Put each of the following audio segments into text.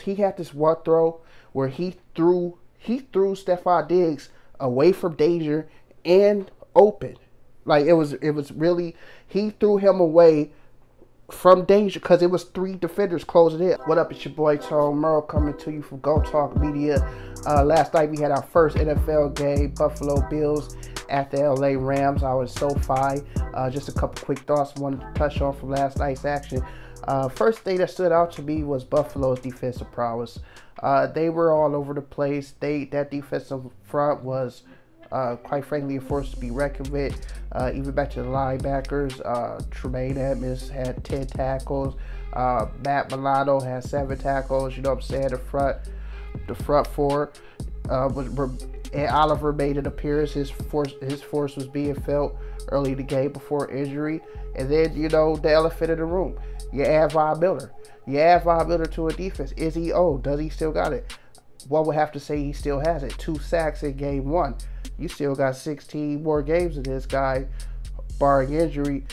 He had this one throw where he threw Stephon Diggs away from danger and open. Like it was really, he threw him away from danger because it was 3 defenders closing in. What up, it's your boy Tone Merle coming to you from Go Talk Media. Last night we had our first NFL game, Buffalo Bills at the LA Rams. I was so fine. Just a couple quick thoughts I wanted to touch on from last night's action. First thing that stood out to me was Buffalo's defensive prowess. They were all over the place. That defensive front was quite frankly a force to be reckoned with. Even back to the linebackers, Tremaine Edmonds had 10 tackles. Matt Milano had 7 tackles. You know what I'm saying? The front four and Oliver made an appearance. His force was being felt early in the game before injury. And then, you know, the elephant in the room. You add Von Miller. You add Von Miller to a defense. Is he old? Does he still got it? One would have to say he still has it. 2 sacks in game 1. You still got 16 more games of this guy, barring injury.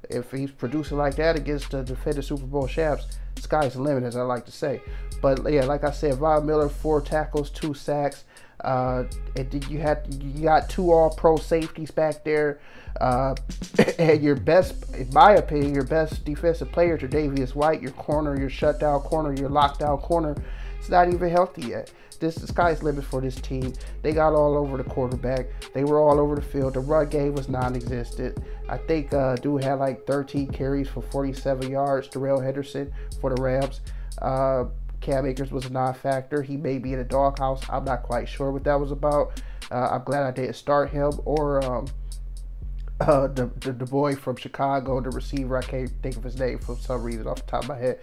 If he's producing like that against the defending Super Bowl champs, sky's the limit, as I like to say. But yeah, like I said, Von Miller, 4 tackles, 2 sacks. And you got 2 All-Pro safeties back there. And your best, in my opinion, your best defensive player, Tre'Davious White, your corner, your shutdown corner, your lockdown corner, it's not even healthy yet. The sky's the limit for this team. They got all over the quarterback. They were all over the field. The run game was non-existent. I think dude had like 13 carries for 47 yards. Darrell Henderson for the Rams. Cam Akers was a non-factor. He may be in a doghouse. I'm not quite sure what that was about. I'm glad I didn't start him or the boy from Chicago, the receiver. I can't think of his name for some reason off the top of my head.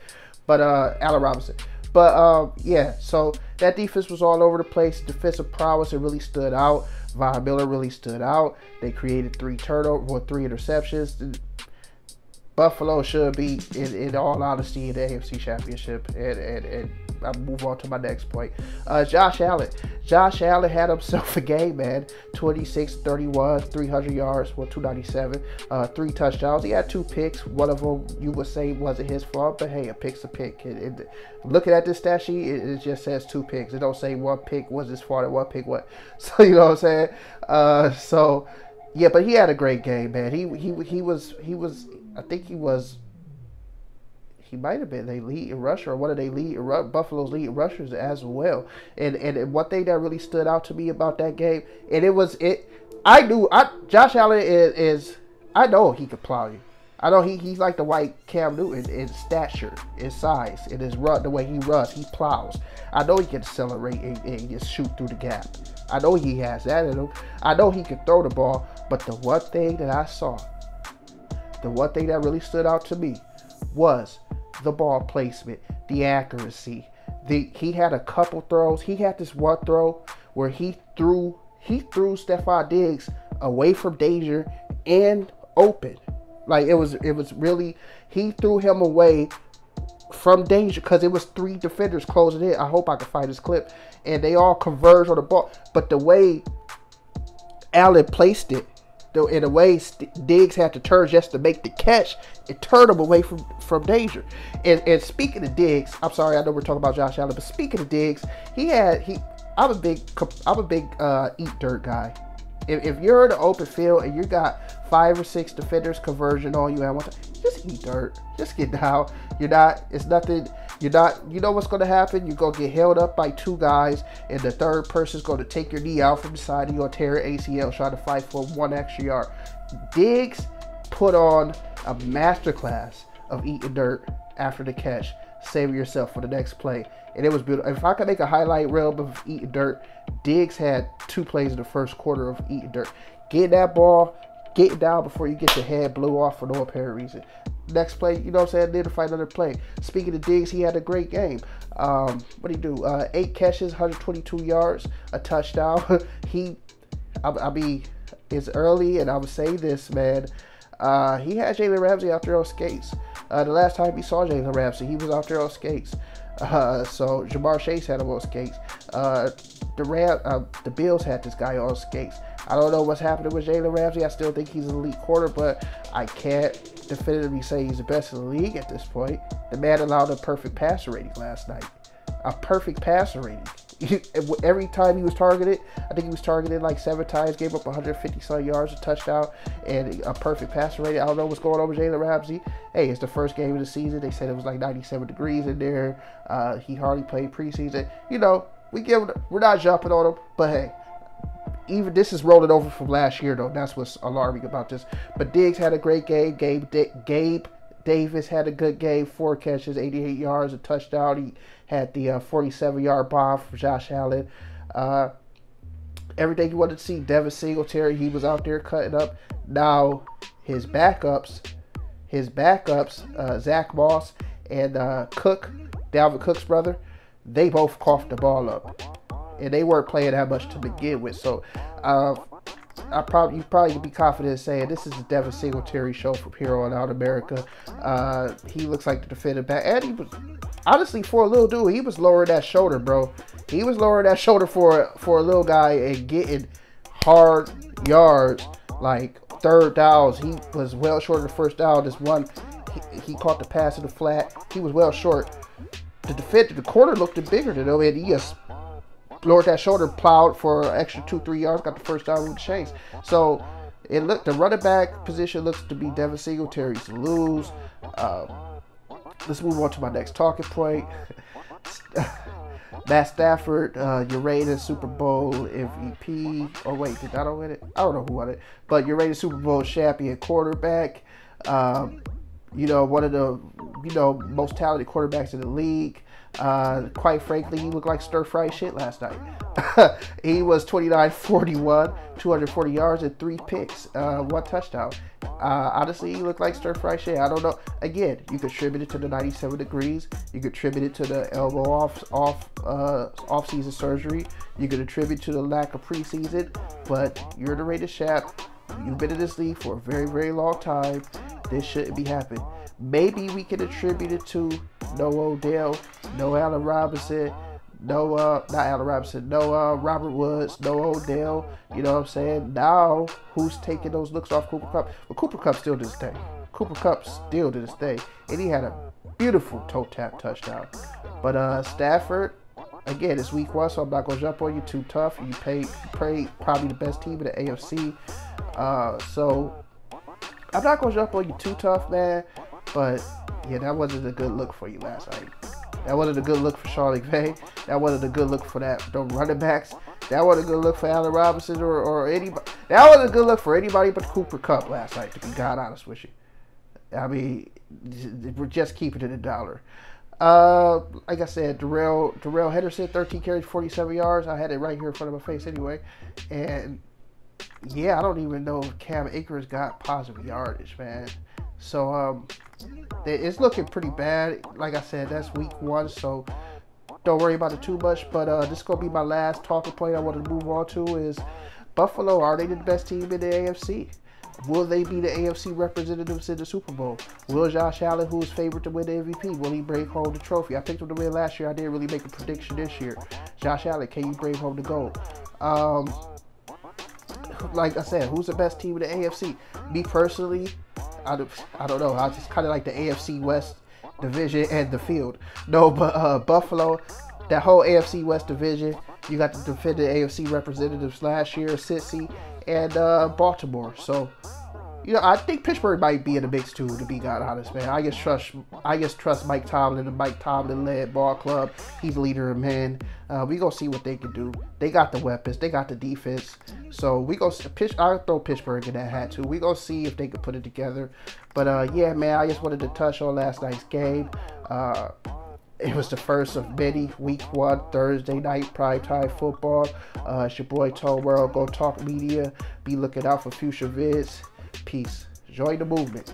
But Allen Robinson. But, yeah, so that defense was all over the place. Defensive prowess, it really stood out. Von Miller really stood out. They created 3 interceptions. Buffalo should be, in all honesty, in the AFC Championship. And I'll move on to my next point. Josh Allen. Josh Allen had himself a game, man. 26-31, 300 yards, 297, 3 touchdowns. He had 2 picks. One of them you would say wasn't his fault, but hey, a pick's a pick. Looking at this stat sheet, it just says 2 picks. It don't say 1 pick was his fault and 1 pick what. So you know what I'm saying? So yeah, but he had a great game, man. He was. I think he might have been the lead rusher or one of the Buffalo's lead rushers as well. And one thing that really stood out to me about that game, and Josh Allen is I know he could plow you. I know he's like the white Cam Newton in stature, in size, in his run, the way he runs, he plows. I know he can accelerate and just shoot through the gap. I know he has that in him. I know he can throw the ball, but the one thing that I saw, the one thing that really stood out to me was the ball placement, the accuracy. He had a couple throws. He had this one throw where he threw Stephon Diggs away from danger and open. Like it was really, he threw him away from danger because it was 3 defenders closing in. I hope I can find this clip. And they all converged on the ball. But the way Allen placed it, in a way Diggs had to turn just to make the catch, it turned him away from danger. And speaking of Diggs, I'm sorry, I know we're talking about Josh Allen, but speaking of Diggs, I'm a big eat dirt guy. If you're in an open field and you got 5 or 6 defenders conversion on you at one time, just eat dirt. Just get down. You know what's going to happen? You're going to get held up by 2 guys, and the third person's going to take your knee out from the side, and you're going to tear your ACL trying to fight for 1 extra yard. Diggs put on a masterclass of eating dirt after the catch, saving yourself for the next play. And it was beautiful. If I could make a highlight reel of eating dirt, Diggs had 2 plays in the first quarter of eating dirt. Get that ball, get down before you get your head blew off for no apparent reason. Next play, you know what I'm saying? Then to find another play. Speaking of Diggs, he had a great game. What did he do? 8 catches, 122 yards, a touchdown. I mean, it's early, and I would say this, man. He had Jalen Ramsey out there on skates. The last time we saw Jalen Ramsey, he was out there on skates. So Jamar Chase had him on skates. The Bills had this guy on skates. I don't know what's happening with Jalen Ramsey. I still think he's an elite corner, but I can't definitively say he's the best in the league at this point. The man allowed a perfect passer rating last night. a perfect passer rating. Every time he was targeted, I think he was targeted like 7 times, gave up 150 some yards, a touchdown, and a perfect passer rating. I don't know what's going on with Jalen Ramsey. Hey, it's the first game of the season. They said it was like 97 degrees in there. He hardly played preseason. You know, we're not jumping on him, but hey, even this is rolling over from last year though. That's what's alarming about this. But Diggs had a great game. Gabe Davis had a good game, 4 catches, 88 yards, a touchdown. He had the 47-yard bomb from Josh Allen. Everything you wanted to see. Devin Singletary, he was out there cutting up. Now his backups, Zach Moss and Cook, Dalvin Cook's brother, they both coughed the ball up, and they weren't playing that much to begin with. So you probably can be confident in saying this is the Devin Singletary show from here on out, America. He looks like the defensive back, and he was, honestly, for a little dude, he was lowering that shoulder, bro. He was lowering that shoulder for a little guy and getting hard yards, like third downs. He was well short of the first down. This one, he caught the pass in the flat. He was well short. The corner looked bigger than him, and he just lowered that shoulder, plowed for an extra 2-3 yards, got the first down with the chase. So the running back position looks to be Devin Singletary to lose. Let's move on to my next talking point. Matt Stafford, your Raiders Super Bowl MVP. Oh wait, did I win it? I don't know who won it, but your Raiders Super Bowl champion quarterback. You know, one of the most talented quarterbacks in the league. Quite frankly, he looked like stir-fried shit last night. He was 29-41, 240 yards and 3 picks, 1 touchdown. Honestly, he looked like stir-fried shit. I don't know. Again, you could attribute it to the 97 degrees. You could attribute it to the elbow off-season surgery. You could attribute it to the lack of preseason. But you're the Raiders champ. You've been in this league for a very, very long time. This shouldn't be happening. Maybe we can attribute it to no Odell, no Allen Robinson, no Robert Woods, no Odell. You know what I'm saying? Now, who's taking those looks off Cooper Kupp? But Cooper Kupp still did his thing. And he had a beautiful toe tap touchdown. But Stafford, again, it's week 1, so I'm not gonna jump on you too tough. You played probably the best team in the AFC. So I'm not gonna jump on you too tough, man. But yeah, that wasn't a good look for you last night. That wasn't a good look for Sean McVay. That wasn't a good look for the running backs. That wasn't a good look for Allen Robinson or anybody. That wasn't a good look for anybody but Cooper Kupp last night, to be God honest with you. I mean, we're just keeping it $1. Like I said, Darrell Henderson, 13 carries, 47 yards. I had it right here in front of my face anyway. And yeah, I don't even know if Cam Akers got positive yardage, man. So it's looking pretty bad. Like I said, that's week 1, so don't worry about it too much. But this is going to be my last talking point I want to move on to is Buffalo. Are they the best team in the AFC? Will they be the AFC representatives in the Super Bowl? Will Josh Allen, who is favored to win the MVP, will he bring home the trophy? I picked him to win last year. I didn't really make a prediction this year. Josh Allen, can you bring home the gold? Like I said, who's the best team in the AFC? Me personally, I don't know. I just kind of like the AFC West division and the field. No, but Buffalo, that whole AFC West division, you got the defending AFC representatives last year, Cincy, and Baltimore. So, you know, I think Pittsburgh might be in the mix too, to be God honest, man. I just trust Mike Tomlin, the Mike Tomlin-led ball club. He's the leader of men. We gonna see what they can do. They got the weapons. They got the defense. So we gonna I'll throw Pittsburgh in that hat too. We gonna see if they can put it together. But yeah, man, I just wanted to touch on last night's game. It was the first of many, week 1, Thursday night primetime football. It's your boy Tone World, Go Talk Media. Be looking out for future vids. Peace. Join the movement.